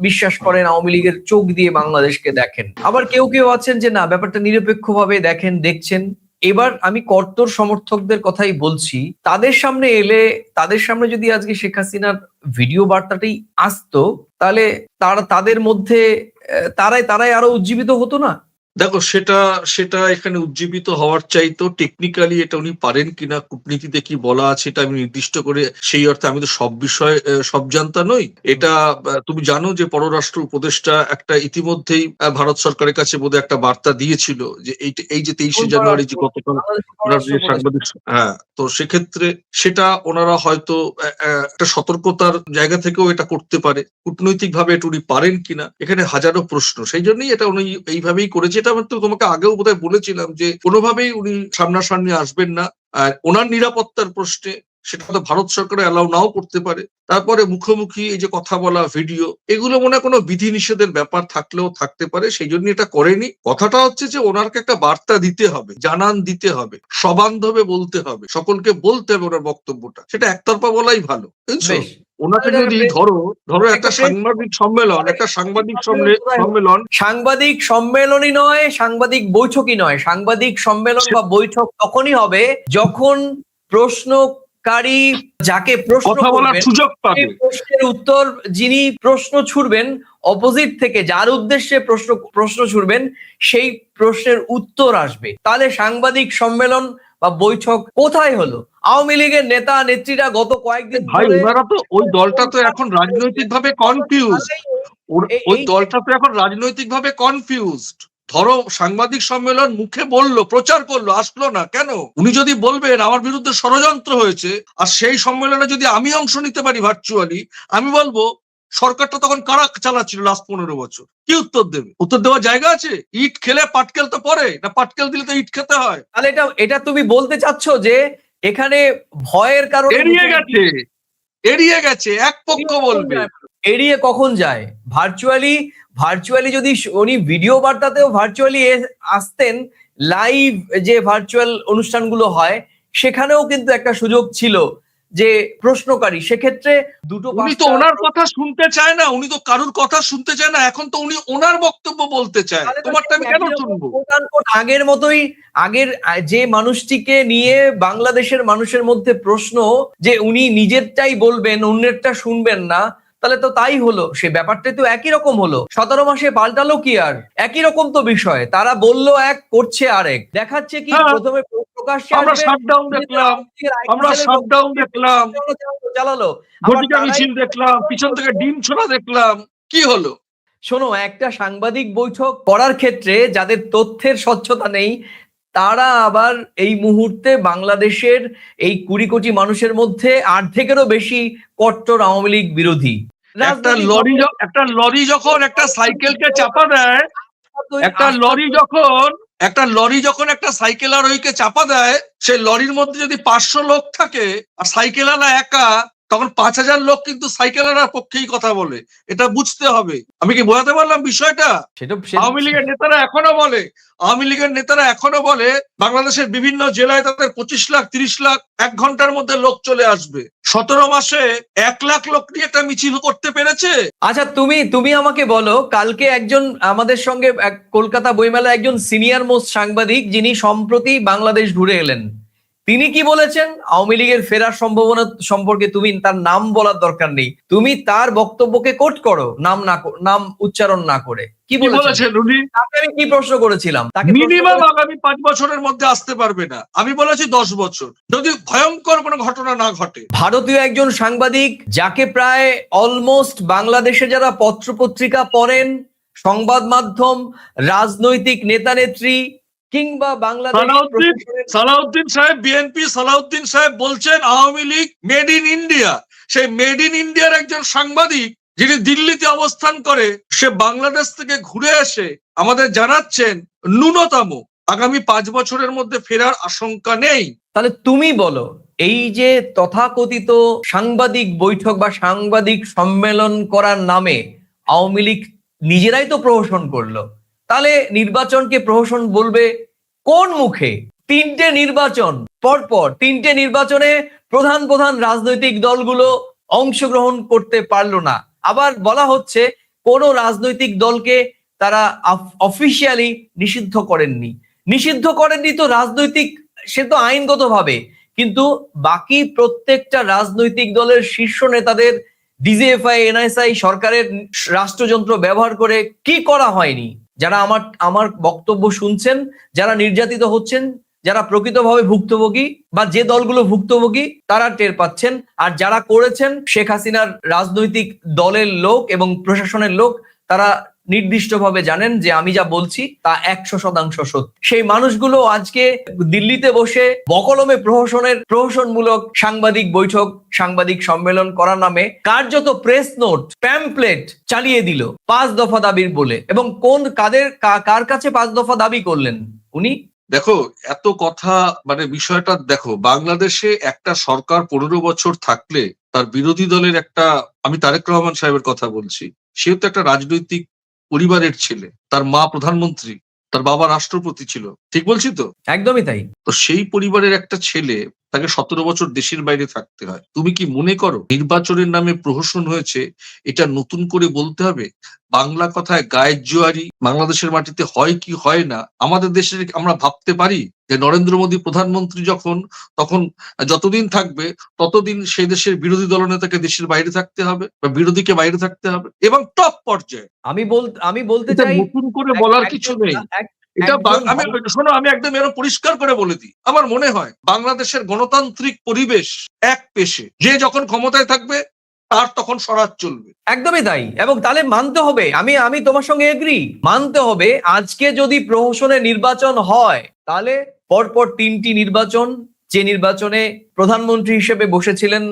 বিশ্বাস করেন, আওয়ামী লীগের চোখ দিয়ে বাংলাদেশকে দেখেন। আবার কেউ কেউ আছেন যে না, ব্যাপারটা নিরপেক্ষভাবে দেখছেন। এবার আমি কট্টর সমর্থকদের কথাই বলছি, তাদের সামনে এলে, তাদের সামনে যদি আজকে শেখ হাসিনার ভিডিও বার্তাটাই আসতো, তাহলে তাদের মধ্যে তারাই আরো উজ্জীবিত হতো না? দেখো, সেটা এখানে উজ্জীবিত হওয়ার চাইতো টেকনিক্যালি এটা উনি পারেন কিনা, কূটনীতিতে কি বলা আছে এটা আমি নির্দিষ্ট করে সেই অর্থে আমি তো সব বিষয়ে সব জানতা নই। এটা তুমি জানো যে পররাষ্ট্র উপদেষ্টা একটা ইতিমধ্যেই ভারত সরকারের কাছে বোধহয় একটা বার্তা দিয়েছিল যে এই যে 23শে জানুয়ারি যে গতকাল ওনার যে সাংবাদিক, হ্যাঁ, তো সেক্ষেত্রে সেটা ওনারা হয়তো একটা সতর্কতার জায়গা থেকেও এটা করতে পারে। কূটনৈতিক ভাবে এটা উনি পারেন কিনা, এখানে হাজারো প্রশ্ন, সেই জন্যই এটা উনি এইভাবেই করেছে। এটা আমি তো তোমাকে আগেও বোধহয় বলেছিলাম যে কোনোভাবেই উনি সামনাসামনি আসবেন না, আর ওনার নিরাপত্তার প্রশ্নে সেটা তো ভারত সরকার অ্যালাউ নাও করতে পারে। তারপরে মুখোমুখি এই যে কথা বলা, ভিডিও, এগুলো মনে হয় কোনো বিধিনিষেধের ব্যাপার থাকলেও থাকতে পারে, সেই জন্য এটা করেনি। কথাটা হচ্ছে যে ওনারকে একটা বার্তা দিতে হবে, জানান দিতে হবে, সবান্ধবে বলতে হবে, সকলকে বলতে হবে ওনার বক্তব্যটা, সেটা একতরফা বলাই ভালো, বুঝছো? বেশ, ওনাকে যদি ধরো একটা সাংবাদিক সম্মেলন, সাংবাদিক সম্মেলনই নয়, সাংবাদিক বৈঠকই নয়, সাংবাদিক সম্মেলন বা বৈঠক তখনই হবে যখন প্রশ্নকারী যাকে প্রশ্ন কথা বলার করবেন, সুযোগ সেই পাবে। প্রশ্নের উত্তর, যিনি প্রশ্ন ছুড়বেন অপোজিট থেকে, যার উদ্দেশ্যে প্রশ্ন ছুড়বেন, সেই প্রশ্নের উত্তর আসবে। তাহলে সাংবাদিক সম্মেলন বা বৈঠক কোথায় হলো? আওয়ামী লীগের নেতা নেত্রীরা গত কয়েকদিন ভাই, ধরে ওনারা তো ওই দলটা তো এখন রাজনৈতিক ভাবে কনফিউজ। ওই দলটা তো এখন রাজনৈতিক ভাবে কনফিউজড। ধরো সাংবাদিক সম্মেলন মুখে বললো, প্রচার করলো, আসলো না কেন? উনি যদি বলবেন আমার বিরুদ্ধে ষড়যন্ত্র হয়েছে, আর সেই সম্মেলনে যদি আমি অংশ নিতে পারি ভার্চুয়ালি, আমি বলবো সরকারটা তখন কারা চালাচ্ছিল লাস্ট 15 বছর? কি উত্তর দেবে? উত্তর দেওয়ার জায়গা আছে? ইট খেলে পাটকেল তো পরে না, পাটকেল দিলে তো ইট খেতে হয়। তাহলে এটা তুমি বলতে চাচ্ছ যে এখানে ভয়ের কারণে এড়িয়ে গেছে এক পক্ষ বলবে। এড়িয়ে কখন যায়? ভার্চুয়ালি যদি উনি ভিডিও বার্তাতেও ভার্চুয়ালি আসতেন, লাইভ যে ভার্চুয়াল অনুষ্ঠানগুলো হয় সেখানেও কিন্তু একটা সুযোগ ছিল যে প্রশ্নকারী, সেক্ষেত্রে উনি তো ওনার কথা শুনতে চায় না, উনি তো কারুর কথা শুনতে চায় না, এখন তো উনি ওনার বক্তব্য বলতে চায়। তোমারটা আমি কেন শুনবো? আগের মতোই, আগের যে মানুষটিকে নিয়ে বাংলাদেশের মানুষের মধ্যে প্রশ্ন যে উনি নিজেরটাই বলবেন, অন্যেরটা শুনবেন না, তাহলে তো তাই হলো, সে ব্যাপারটা তো একই রকম হলো। 17 মাসে পাল্টালো কি আর? একই রকম তো বিষয়, তারা বললো এক, করছে আরেক, দেখাচ্ছে কি প্রথমে প্রকাশ্যে আমরা আসবে, শাটডাউন দেখলাম, চালালো, ঘটিকা মিছিল দেখলাম, পিছন থেকে ডিম ছোড়া দেখলাম, কি হলো? শোনো, একটা সাংবাদিক বৈঠক করার ক্ষেত্রে যাদের তথ্যের স্বচ্ছতা নেই, তারা আবার এই মুহূর্তে বাংলাদেশের এই 20 কোটি মানুষের মধ্যে অর্ধেকেরও বেশি কট্টর আওয়ামী লীগ বিরোধী। একটা লরি যখন একটা সাইকেলকে চাপা দেয়, একটা লরি যখন একটা সাইকেল আরোহীকে চাপা দেয়, সেই লরির মধ্যে যদি 500 লোক থাকে আর সাইকেলওয়ালা একা, তখন 5000 লোক কিন্তু সাইকেলওয়ালার পক্ষেই কথা বলে। এটা বুঝতে হবে। আমি কি বোঝাতে পারলাম বিষয়টা? আওয়ামী লীগের নেতারা এখনো বলে বাংলাদেশের বিভিন্ন জেলায় তাদের 25 লাখ 30 লাখ 1 ঘন্টার মধ্যে লোক চলে আসবে। 17 মাসে 1 লাখ লোক নিয়ে একটা মিছিল করতে পেরেছে। আচ্ছা, তুমি আমাকে বলো, কালকে একজন আমাদের সঙ্গে কলকাতা বইমেলা একজন সিনিয়র মোস্ট সাংবাদিক, যিনি সম্প্রতি বাংলাদেশ ঘুরে এলেন, তিনি কি বলেছেন আওয়ামী লীগের ফেরার সম্ভাবনা সম্পর্কে? তুমি তার নাম বলার দরকার নেই, তুমি তার বক্তব্যকে কোট করো, নাম উচ্চারণ না করে। কি বলেছেন উনি? তাকে আমি কি প্রশ্ন করেছিলাম? তাকে মিনিমাম আগামী 5 বছরের মধ্যে আসতে পারবে না, আমি বলেছি 10 বছর, যদি ভয়ঙ্কর কোনো ঘটনা না ঘটে। ভারতীয় একজন সাংবাদিক, যাকে প্রায় অলমোস্ট বাংলাদেশে যারা পত্রপত্রিকা পড়েন, সংবাদ মাধ্যম, রাজনৈতিক নেতা নেত্রী, কিংবা বাংলাদেশ সালাউদ্দিন প্রশাসনের সালাউদ্দিন সাহেব, বিএনপি সালাউদ্দিন সাহেব বলছেন Awami League made in India. সেই মেড ইন ইন্ডিয়ার একজন সাংবাদিক যিনি দিল্লিতে অবস্থান করে, সে বাংলাদেশ থেকে ঘুরে এসে আমাদের জানাচ্ছেন ন্যূনতম আগামী 5 বছরের মধ্যে ফেরার আশঙ্কা নেই। তাহলে তুমি বলো, এই যে তথাকথিত সাংবাদিক বৈঠক বা সাংবাদিক সম্মেলন করার নামে আওয়ামী লীগ নিজেরাই তো প্রহসন করলো, তাহলে নির্বাচনকে প্রহসন বলবে কোন মুখে? 3টে নির্বাচন পরপর, 3টে নির্বাচনে প্রধান প্রধান রাজনৈতিক দলগুলো অংশগ্রহণ করতে পারলো না। আবার বলা হচ্ছে কোন রাজনৈতিক দলকে তারা অফিসিয়ালি নিষিদ্ধ করেননি তো রাজনৈতিক, সে তো আইনগতভাবে, কিন্তু বাকি প্রত্যেকটা রাজনৈতিক দলের শীর্ষ নেতাদের ডিজিএফআই, এনএসআই, সরকারের রাষ্ট্রযন্ত্র ব্যবহার করে কি করা হয়নি? যারা আমার বক্তব্য শুনছেন, যারা নির্যাতিত হচ্ছেন, যারা প্রকৃতভাবে ভুক্তভোগী বা যে দলগুলো ভুক্তভোগী, তারা টের পাচ্ছেন। আর যারা করেছেন, শেখ হাসিনার রাজনৈতিক দলের লোক এবং প্রশাসনের লোক, তারা নির্দিষ্টভাবে জানেন যে আমি যা বলছি তা 100% সত্য। সেই মানুষগুলো আজকে দিল্লিতে বসে বকলমে প্রহসনমূলক সাংবাদিক বৈঠক, সাংবাদিক সম্মেলন করার নামে কার্যত প্রেস নোট, প্যাম্পলেট চালিয়ে দিল 5 দফা দাবির বলে। এবং কার কাছে 5 দফা দাবি করলেন উনি? দেখো, এত কথা, মানে বিষয়টা দেখো, বাংলাদেশে একটা সরকার 15 বছর থাকলে তার বিরোধী দলের একটা, আমি তারেক রহমান সাহেবের কথা বলছি, সেও তো একটা রাজনৈতিক পরিবারের ছেলে। তার মা প্রধানমন্ত্রী, তার বাবা রাষ্ট্রপতি ছিল, ঠিক বলছি তো? একদমই তাই। তো সেই পরিবারের একটা ছেলে, তাকে 17 বছর দেশের বাইরে থাকতে হয়। তুমি কি মনে করো নির্বাচনের নামে প্রহসন হয়েছে এটা নতুন করে বলতে হবে? বাংলা কথায় গায়ের জোয়ারি বাংলাদেশের মাটিতে হয় কি হয় না, আমাদের দেশে আমরা ভাবতে পারি যে নরেন্দ্র মোদী প্রধানমন্ত্রী তখন যতদিন থাকবে ততদিন সেই দেশের বিরোধী দলনেতাকে দেশের বাইরে থাকতে হবে বা বিরোধীকে বাইরে থাকতে হবে, এবং টপ পর্যায়ে। আমি বলতে এটা চাই, নতুন করে বলার কিছু নেই। এটা আমি শোনো, আমি একদম এরকম পরিষ্কার করে বলে দিই, আমার মনে হয় বাংলাদেশের গণতান্ত্রিক পরিবেশ এক পেশে, যে যখন ক্ষমতায় থাকবে তার তখন স্বরাজ চলবে। একদমই তাই। এবং তাহলে মানতে হবে, আমি তোমার সঙ্গে এগ্রি, মানতে হবে আজকে যদি প্রহসনে নির্বাচন হয়, তাহলে পরপর 3টি নির্বাচন, যে নির্বাচনে প্রধানমন্ত্রী হিসেবে বসেছিলেন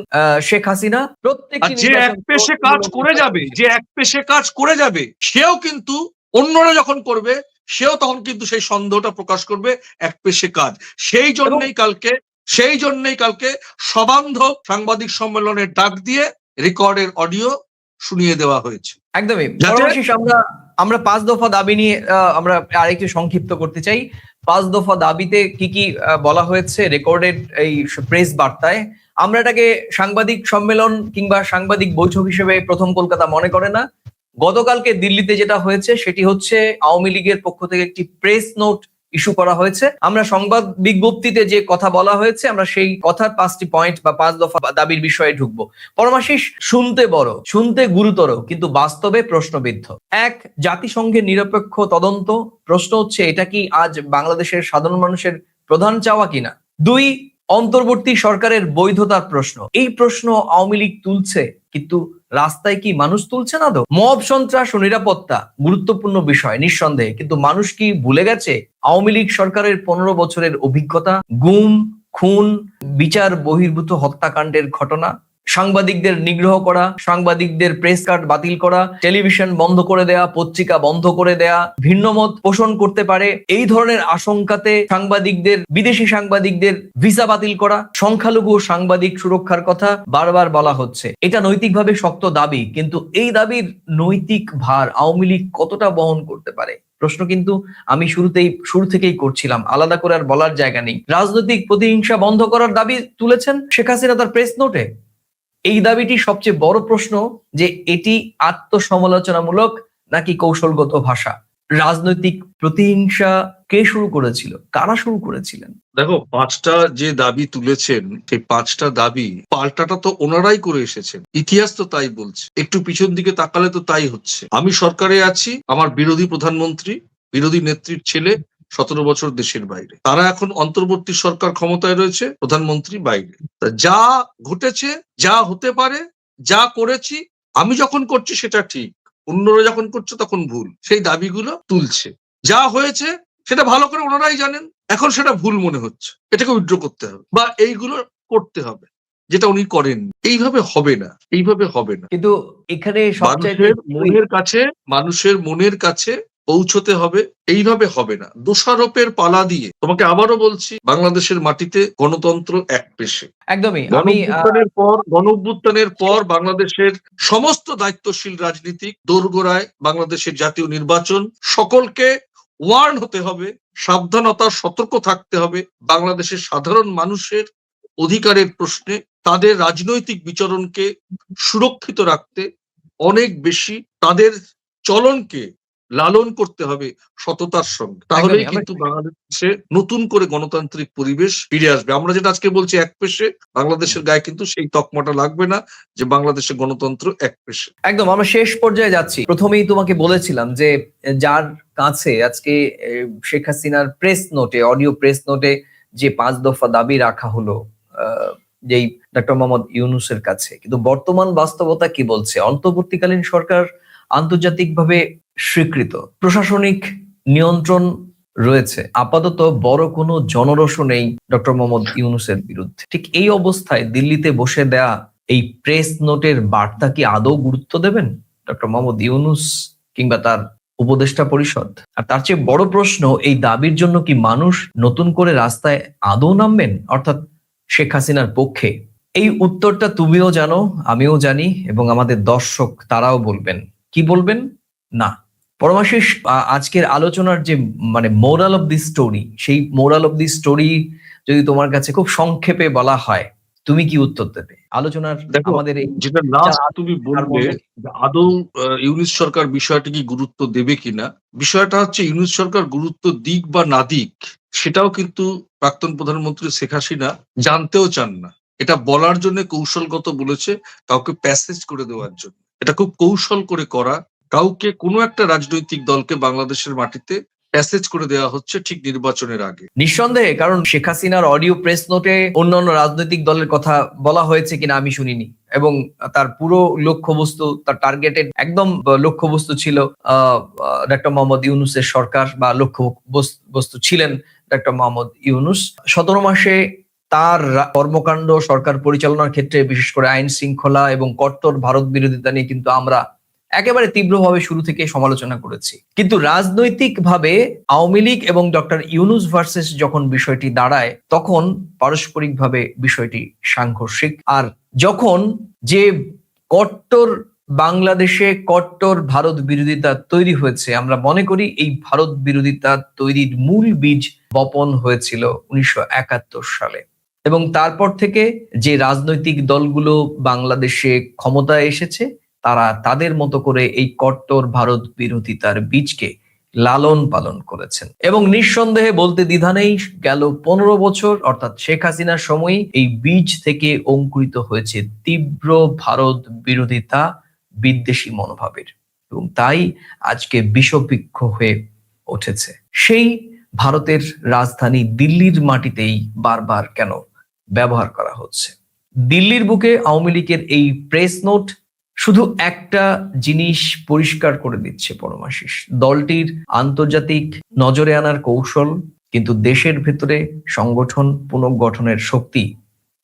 শেখ হাসিনা, প্রত্যেকটি যে এক পেশে কাজ করে যাবে সেও কিন্তু অন্যরা যখন করবে সেও তখন কিন্তু সেই সন্দেহটা প্রকাশ করবে এক পেশে কাজ। সেই জন্যই কালকে সবান্ধব সাংবাদিক সম্মেলনের ডাক দিয়ে রেকর্ডের অডিও শুনিয়ে দেওয়া হয়েছে। একদমই। সর্বশেষ আমরা 5 দফা দাবি নিয়ে আমরা আরেকটু সংক্ষিপ্ত করতে চাই। 5 দফা দাবিতে কি কি বলা হয়েছে রেকর্ডেড এই প্রেস বার্তায়? আমরা এটাকে সাংবাদিক সম্মেলন কিংবা সাংবাদিক বৈঠক হিসেবে প্রথম কলকাতা মনে করে না। গতকালকে দিল্লিতে যেটা হয়েছে সেটি হচ্ছে আওয়ামী লীগের পক্ষ থেকে একটি প্রেস নোট ইস্যু করা হয়েছে। আমরা সংবাদ বিজ্ঞপ্তিতে যে কথা বলা হয়েছে, আমরা সেই কথার 5টি পয়েন্ট বা 5 দফা দাবির বিষয়ে ঢুকবো। পরমাশিস, শুনতে বড়, শুনতে গুরুতর, কিন্তু বাস্তবে প্রশ্নবিদ্ধ। 1, জাতিসংঘের নিরপেক্ষ তদন্ত। প্রশ্ন হচ্ছে, এটা কি আজ বাংলাদেশের সাধারণ মানুষের প্রধান চাওয়া কিনা? 2, অন্তর্বর্তী সরকারের বৈধতার প্রশ্ন। এই প্রশ্ন আওয়ামী লীগ তুলছে, কিন্তু রাস্তায় কি মানুষ তুলছে না? তো মব সন্ত্রাস ও নিরাপত্তা গুরুত্বপূর্ণ বিষয় নিঃসন্দেহে, কিন্তু মানুষ কি ভুলে গেছে আওয়ামী লীগ সরকারের 15 বছরের অভিজ্ঞতা? গুম, খুন, বিচার বহির্ভূত হত্যাকাণ্ডের ঘটনা, সাংবাদিকদের নিগ্রহ করা, সাংবাদিকদের প্রেস কার্ড বাতিল করা, টেলিভিশন বন্ধ করে দেয়া, পত্রিকা বন্ধ করে দেয়া, ভিন্নমত পোষণ করতে পারে এই ধরনের আশঙ্কাতে বিদেশি সাংবাদিকদের ভিসা বাতিল করা, সংখ্যালঘু সাংবাদিক সুরক্ষার কথা বারবার বলা হচ্ছে। এটা নৈতিকভাবে শক্ত দাবি, কিন্তু এই দাবির নৈতিক ভার আওয়ামী লীগ কতটা বহন করতে পারে? প্রশ্ন কিন্তু আমি শুরু থেকেই করছিলাম, আলাদা করে আর বলার জায়গা নেই। রাজনৈতিক প্রতিহিংসা বন্ধ করার দাবি তুলেছেন শেখ হাসিনা তার প্রেস নোটে। এই দাবিটি সবচেয়ে বড় প্রশ্ন, যে এটি আত্মসমালোচনামূলক নাকি কৌশলগত ভাষা। রাজনৈতিক প্রতিহিংসা কে শুরু করেছিল, কারা শুরু করেছিলেন? দেখো, 5টা যে দাবি তুলেছেন, সেই 5টা দাবি পাল্টাটা তো ওনারাই করে এসেছেন, ইতিহাস তো তাই বলছে। একটু পিছন দিকে তাকালে তো তাই হচ্ছে। আমি সরকারে আছি, আমার বিরোধী প্রধানমন্ত্রী, বিরোধী নেত্রীর ছেলে 17 বছর দেশের বাইরে, তারা এখন অন্তর্বর্তী সরকার ক্ষমতায় রয়েছে, প্রধানমন্ত্রী বাইরে। যা ঘটেছে, যা হতে পারে, যা করেছি, আমি যখন করছি সেটা ঠিক, অন্যরা যখন করছে তখন ভুল, সেই দাবিগুলো তুলছে। যা হয়েছে সেটা ভালো করে ওনারাই জানেন। এখন সেটা ভুল মনে হচ্ছে, এটাকে উইথড্র করতে হবে বা এইগুলো করতে হবে, যেটা উনি করেন। এইভাবে হবে না, এইভাবে হবে না। কিন্তু এখানে সবচাইতে মানুষের মনের কাছে পৌঁছতে হবে, এইভাবে হবে না। দোষারোপের পালা দিয়ে, তোমাকে আবারও বলছি, বাংলাদেশের মাটিতে গণতন্ত্র একপেশে। একদমই আমি গণ অভ্যুত্থানের পর বাংলাদেশের সমস্ত দায়িত্বশীল রাজনীতিক দোরগোড়ায় বাংলাদেশের জাতীয় নির্বাচন, সকলকে ওয়ার্ন হতে হবে, সাবধানতা, সতর্ক থাকতে হবে। বাংলাদেশের সাধারণ মানুষের অধিকারের প্রশ্নে তাদের রাজনৈতিক বিচরণকে সুরক্ষিত রাখতে অনেক বেশি তাদের চলনকে লালন করতে হবে সততার সঙ্গে। তাহলেই একদমই কিন্তু বাংলাদেশে নতুন করে গণতান্ত্রিক পরিবেশ ফিরে আসবে। আমরা যেটা আজকে বলছি একপেশে, বাংলাদেশের গায়ে কিন্তু সেই তকমাটা লাগবে না যে বাংলাদেশের গণতন্ত্র একপেশে। একদম আমরা শেষ পর্যায়ে যাচ্ছি। প্রথমেই তোমাকে বলেছিলাম যে যার কাছে আজকে শেখ হাসিনার প্রেস নোটে, অডিও প্রেস নোটে যে 5 দফা দাবি রাখা হলো যেই ডক্টর মোহাম্মদ ইউনূসের কাছে, কিন্তু বর্তমান বাস্তবতা কি বলছে? অন্তর্বর্তীকালীন সরকার আন্তর্জাতিকভাবে স্বীকৃত, প্রশাসনিক নিয়ন্ত্রণ রয়েছে, আপাতত বড় কোনো জনরোষও নেই ডক্টর মোহাম্মদ ইউনূসের বিরুদ্ধে। ঠিক এই অবস্থায় দিল্লিতে বসে দেয়া এই প্রেস নোটের বার্তা কি আদৌ গুরুত্ব দেবেন ডক্টর মোহাম্মদ ইউনূস কিংবা তার উপদেষ্টা পরিষদ? আর তার চেয়ে বড় প্রশ্ন, এই দাবির জন্য কি মানুষ নতুন করে রাস্তায় আদৌ নামবেন, অর্থাৎ শেখ হাসিনার পক্ষে? এই উত্তরটা তুমিও জানো, আমিও জানি, এবং আমাদের দর্শক তারাও বলবেন। কি বলবেন? না। পরমাশিস, আজকের আলোচনার যে মোরাল অফ দি স্টোরি, সেই মোরাল অফ দি স্টোরি যদি তোমার কাছে খুব সংক্ষেপে বলা হয়, তুমি কি উত্তর দেবে? আলোচনার আমাদের যেটা লাস্ট তুমি বললে, আদৌ ইউনূস সরকার বিষয়টি কি গুরুত্ব দেবে কিনা, বিষয়টা হচ্ছে ইউনূস সরকার গুরুত্ব দিক বা না দিক, সেটাও কিন্তু প্রাক্তন প্রধানমন্ত্রী শেখ হাসিনা জানতেও চান না। এটা বলার জন্য কৌশলগত বলেছে, কাউকে প্যাসেজ করে দেওয়ার জন্য। এটা খুব কৌশল করে করা। কাউকে, কোনো একটা রাজনৈতিক দলকে বাংলাদেশের মাটিতে প্যাসেজ করে দেওয়া হচ্ছে ঠিক নির্বাচনের আগে। নিঃসন্দেহে, কারণ শেখ হাসিনার অডিও প্রেস নোটে অন্যান্য রাজনৈতিক দলের কথা বলা হয়েছে কিনা আমি শুনিনি, এবং তার পুরো লক্ষ্যবস্তু, তার টার্গেটেড একদম লক্ষ্যবস্তু ছিল ডক্টর মোহাম্মদ ইউনূসের সরকার, বা লক্ষ্যবস্তু ছিলেন ডক্টর মোহাম্মদ ইউনূস। 17 মাসে তার কর্মকাণ্ড, সরকার পরিচালনার ক্ষেত্রে, বিশেষ করে আইন শৃঙ্খলা এবং কট্টর ভারত বিরোধিতা নিয়ে কিন্তু আমরা একেবারে তীব্রভাবে শুরু থেকে সমালোচনা করেছি। কিন্তু রাজনৈতিকভাবে আওয়ামী লীগ এবং ডক্টর ইউনূস ভার্সেস যখন বিষয়টি দাঁড়ায়, তখন পারস্পরিকভাবে বিষয়টি সাংঘর্ষিক। আর যখন যে কট্টর বাংলাদেশে কট্টর ভারত বিরোধিতা তৈরি হয়েছে, আমরা মনে করি এই ভারত বিরোধিতা তৈরির মূল বীজ বপন হয়েছিল 1971 সালে, এবং তারপর থেকে যে রাজনৈতিক দলগুলো বাংলাদেশে ক্ষমতায় এসেছে, তারা তাদের মতো করে এই কট্টর ভারত বিরোধিতার বীজকে লালন পালন করেছেন। এবং নিঃসন্দেহে বলতে দ্বিধা নেই, গেল 15 বছর অর্থাৎ শেখ হাসিনার সময় এই বীজ থেকে অঙ্কুরিত হয়েছে তীব্র ভারত বিরোধিতা, বিদ্বেষী মনোভাবের, এবং তাই আজকে বিষবৃক্ষ হয়ে উঠেছে। সেই ভারতের রাজধানী দিল্লির মাটিতেই বারবার কেন ব্যবহার করা হচ্ছে? দিল্লির বুকে আওয়ামী লীগের এই প্রেস নোট শুধু একটা জিনিস পরিষ্কার করে দিচ্ছে পরমাশিস, দলটির আন্তর্জাতিক নজরে আনার কৌশল, কিন্তু দেশের ভেতরে সংগঠন পুনর্গঠনের শক্তি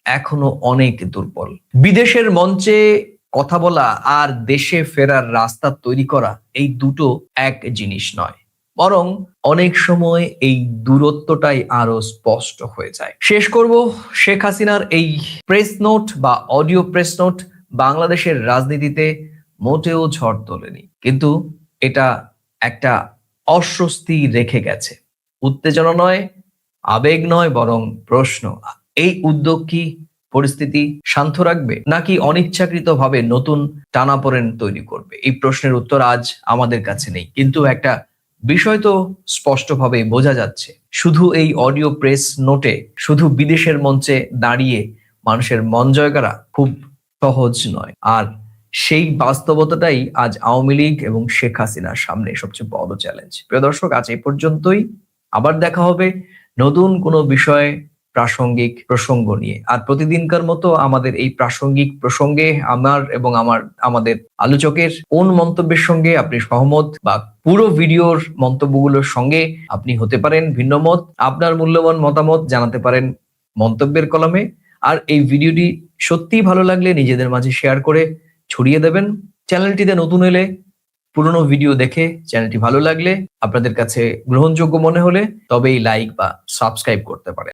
এখনো অনেক দুর্বল। বিদেশের মঞ্চে কথা বলা আর দেশে ফেরার রাস্তা তৈরি করা, এই দুটো এক জিনিস নয়, বরং অনেক সময় এই দূরত্বটাই আরো স্পষ্ট হয়ে যায়। শেষ করব, শেখ হাসিনার এই প্রেস নোট বা অডিও প্রেস নোট বাংলাদেশের রাজনীতিতে মোটেও ঝড় তোলেনি, কিন্তু এটা একটা অস্বস্তি রেখে গেছে। উত্তেজনা নয়, আবেগ নয়, বরং প্রশ্ন। এই উদ্যোগ কি পরিস্থিতি শান্ত রাখবে, নাকি অনিচ্ছাকৃতভাবে নতুন টানাপোড়েন তৈরি করবে? এই প্রশ্নের উত্তর আজ আমাদের কাছে নেই, কিন্তু একটা বিষয় তো স্পষ্টভাবে বোঝা যাচ্ছে, শুধু এই অডিও প্রেস নোটে, শুধু বিদেশের মঞ্চে দাঁড়িয়ে মানুষের মন জয় করা খুব সহজ নয়। আর সেই বাস্তবতাটাই আজ আওয়ামী লীগ এবং শেখ হাসিনার সামনে সবচেয়ে বড় চ্যালেঞ্জ। প্রিয় দর্শক, আজ এই পর্যন্তই। আবার দেখা হবে নতুন কোনো বিষয়ে, প্রাসঙ্গিক প্রসঙ্গ নিয়ে। আর প্রতিদিনকার মতো আমাদের এই প্রাসঙ্গিক প্রসঙ্গে আমাদের আলোচকের কোন মন্তব্যের সঙ্গে আপনি সহমত বা পুরো ভিডিওর মন্তব্যগুলোর সঙ্গে আপনি হতে পারেন ভিন্নমত, আপনার মূল্যবান মতামত জানাতে পারেন মন্তব্যের কলামে। আর এই ভিডিওটি সত্যিই ভালো লাগলে নিজেদের মাঝে শেয়ার করে ছড়িয়ে দেবেন। চ্যানেলটিতে নতুন এলে পুরনো ভিডিও দেখে চ্যানেলটি ভালো লাগলে আপনাদের কাছে গ্রহণযোগ্য মনে হলে তবেই লাইক বা সাবস্ক্রাইব করতে পারেন।